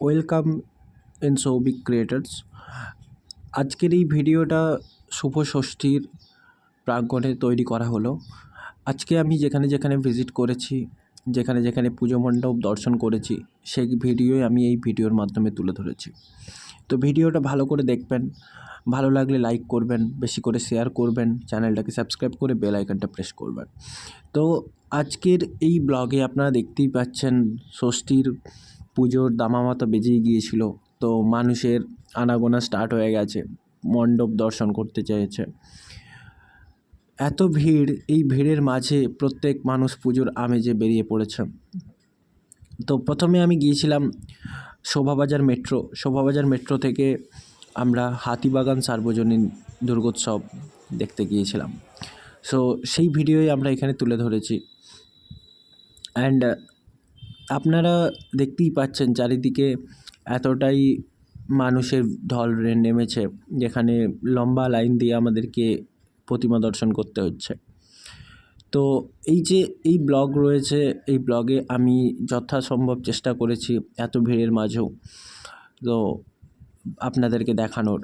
Welcome in Souvik creators. আজকের এই ভিডিওটা শুভ ষষ্ঠীর প্রাঙ্গণে তৈরি করা হলো। আজকে আমি যেখানে যেখানে ভিজিট করেছি, যেখানে যেখানে পুজো মণ্ডপ দর্শন করেছি, সেই ভিডিওই আমি এই ভিডিওর মাধ্যমে তুলে ধরেছি। তো ভিডিওটা ভালো করে দেখবেন, ভালো লাগলে লাইক করবেন, বেশি করে শেয়ার করবেন, চ্যানেলটাকে সাবস্ক্রাইব করে বেল আইকনটা প্রেস করবেন। তো আজকের এই ব্লগে আপনারা দেখতেই পাচ্ছেন ষষ্ঠীর পুজোর দামামা তো বেজেই গিয়েছিল। তো মানুষের আনাগোনা স্টার্ট হয়ে গেছে, মণ্ডপ দর্শন করতে চেয়েছে। এত ভিড়, এই ভিড়ের মাঝে প্রত্যেক মানুষ পুজোর আমেজে বেরিয়ে পড়েছে। তো প্রথমে আমি গিয়েছিলাম শোভাবাজার মেট্রো থেকে আমরা হাতিবাগান সার্বজনীন দুর্গোৎসব দেখতে গিয়েছিলাম। সো সেই ভিডিওই আমরা এখানে তুলে ধরেছি। অ্যান্ড আপনারা দেখতেই পাচ্ছেন চারিদিকে এতটাই মানুষের ঢল নেমেছে, যেখানে লম্বা লাইন দিয়ে আমাদেরকে প্রতিমা দর্শন করতে হচ্ছে। তো এই যে এই ব্লগ রয়েছে, এই ব্লগে আমি যথাসম্ভব চেষ্টা করেছি এত ভিড়ের মাঝেও তো আপনাদেরকে দেখানোর।